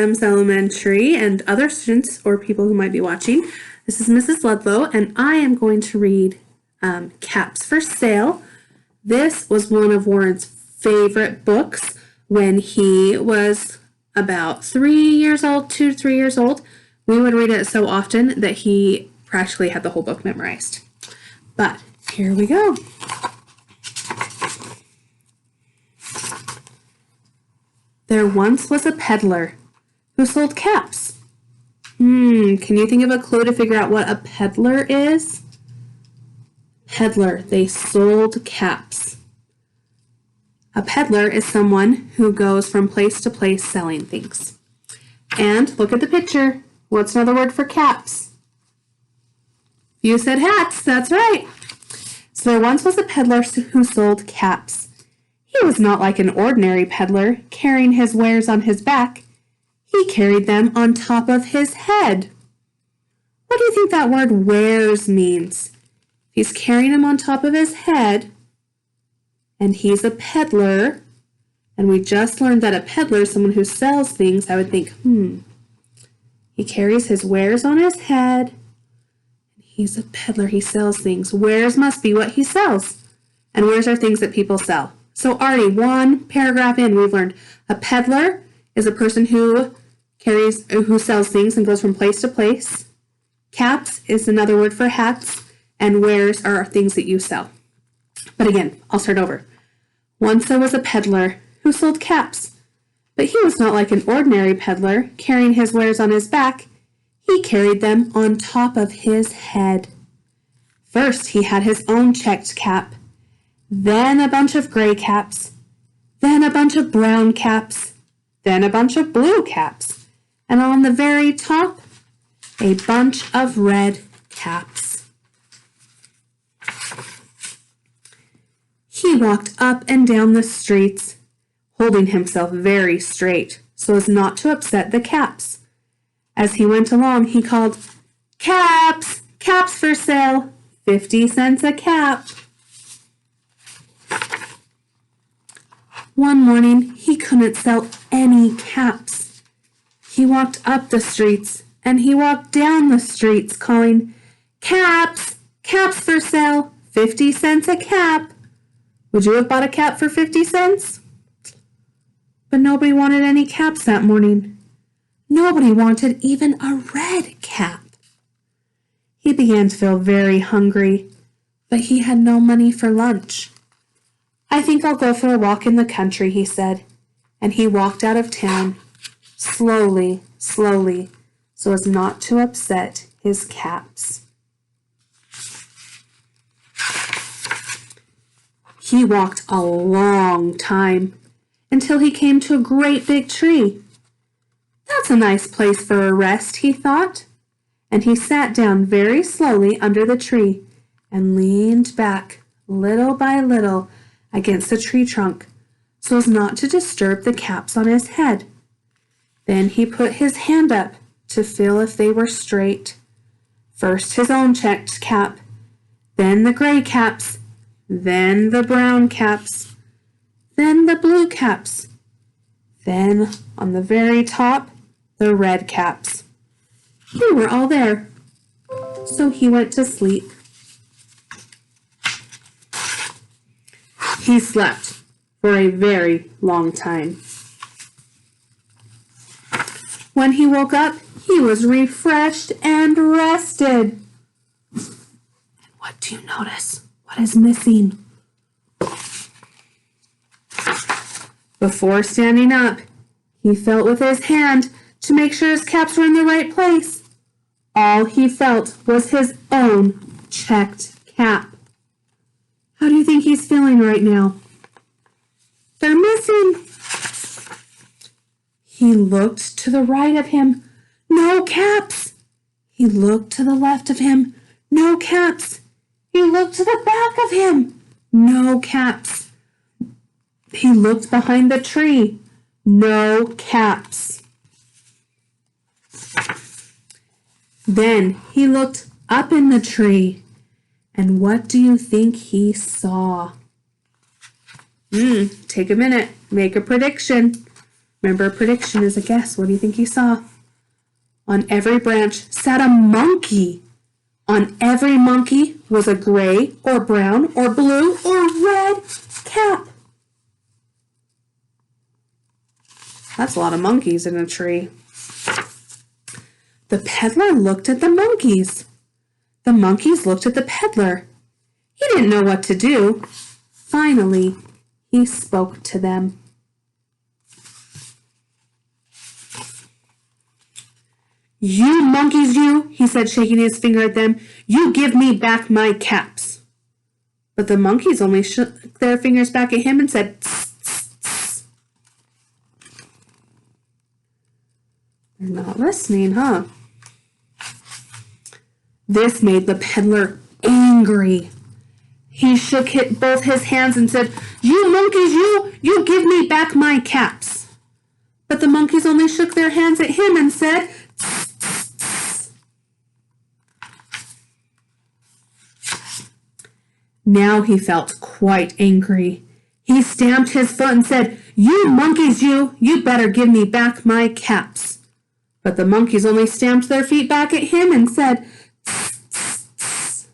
Adams Elementary and other students or people who might be watching. This is Mrs. Ludlow, and I am going to read Caps for Sale. This was one of Warren's favorite books when he was about 3 years old, 2 to 3 years old. We would read it so often that he practically had the whole book memorized. But here we go. There once was a peddler who sold caps. Can you think of a clue to figure out what a peddler is? Peddler, they sold caps. A peddler is someone who goes from place to place selling things. And look at the picture. What's another word for caps? You said hats, that's right. So there once was a peddler who sold caps. He was not like an ordinary peddler, carrying his wares on his back. He carried them on top of his head. What do you think that word wares means? He's carrying them on top of his head, and he's a peddler, and we just learned that a peddler is someone who sells things. I would think, he carries his wares on his head. He's a peddler. He sells things. Wares must be what he sells. And wares are things that people sell. So already one paragraph in, we've learned a peddler is a person who sells things and goes from place to place. Caps is another word for hats. And wares are things that you sell. But again, I'll start over. Once there was a peddler who sold caps. But he was not like an ordinary peddler, carrying his wares on his back. He carried them on top of his head. First, he had his own checked cap, then a bunch of gray caps, then a bunch of brown caps, then a bunch of blue caps, and on the very top, a bunch of red caps. He walked up and down the streets, holding himself very straight so as not to upset the caps. As he went along, he called, "Caps! Caps for sale! 50 cents a cap!" One morning, he couldn't sell any caps. He walked up the streets, and he walked down the streets, calling, "Caps! Caps for sale! 50 cents a cap!" Would you have bought a cap for 50 cents? But nobody wanted any caps that morning. Nobody wanted even a red cap. He began to feel very hungry, but he had no money for lunch. "I think I'll go for a walk in the country," he said, and he walked out of town, slowly, slowly, so as not to upset his caps. He walked a long time until he came to a great big tree. "That's a nice place for a rest," he thought, and he sat down very slowly under the tree and leaned back little by little against the tree trunk so as not to disturb the caps on his head. Then he put his hand up to feel if they were straight. First his own checked cap, then the gray caps, then the brown caps, then the blue caps, then on the very top, the red caps. They were all there, so he went to sleep. He slept for a very long time. When he woke up, he was refreshed and rested. And what do you notice? What is missing? Before standing up, he felt with his hand to make sure his caps were in the right place. All he felt was his own checked cap. How do you think he's feeling right now? They're missing. He looked to the right of him. No caps. He looked to the left of him. No caps. He looked to the back of him. No caps. He looked behind the tree. No caps. Then he looked up in the tree. And what do you think he saw? Take a minute. Make a prediction. Remember, a prediction is a guess. What do you think he saw? On every branch sat a monkey. On every monkey was a gray or brown or blue or red cap. That's a lot of monkeys in a tree. The peddler looked at the monkeys. The monkeys looked at the peddler. He didn't know what to do. Finally, he spoke to them. You monkeys, you, he said, shaking his finger at them, you give me back my caps. But the monkeys only shook their fingers back at him and said, tss, tss, tss. They're not listening, huh? This made the peddler angry. He shook both his hands and said, you monkeys, you give me back my caps. But the monkeys only shook their hands at him and said, tss, tss, tss. Now he felt quite angry. He stamped his foot and said, you monkeys, you better give me back my caps. But the monkeys only stamped their feet back at him and said, tss, tss, tss.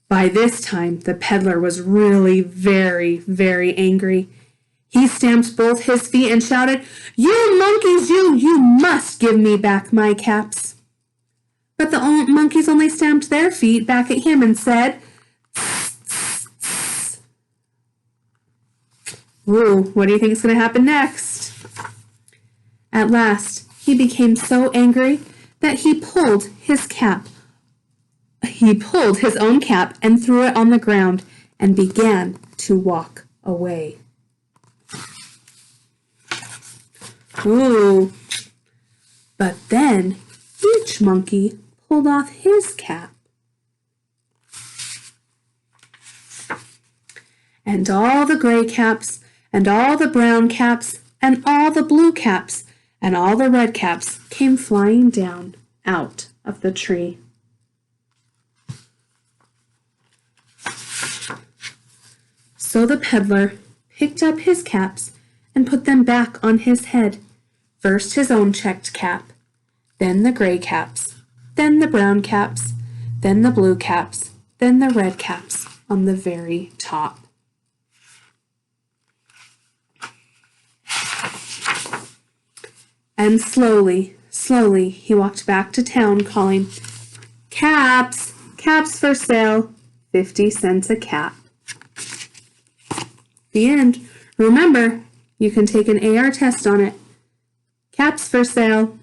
By this time, the peddler was really very, very angry. He stamped both his feet and shouted, you monkeys, you must give me back my caps. But the monkeys only stamped their feet back at him and said, tss, tss, tss. Ooh, what do you think is going to happen next? At last, he became so angry that he pulled his cap. He pulled his own cap and threw it on the ground and began to walk away. Ooh. But then each monkey pulled off his cap. And all the gray caps, and all the brown caps, and all the blue caps, and all the red caps came flying down out of the tree. So the peddler picked up his caps and put them back on his head. First his own checked cap, then the gray caps, then the brown caps, then the blue caps, then the red caps on the very top. And slowly, slowly, he walked back to town calling, caps, caps for sale, 50 cents a cap. The end. Remember, you can take an AR test on it. Caps for sale.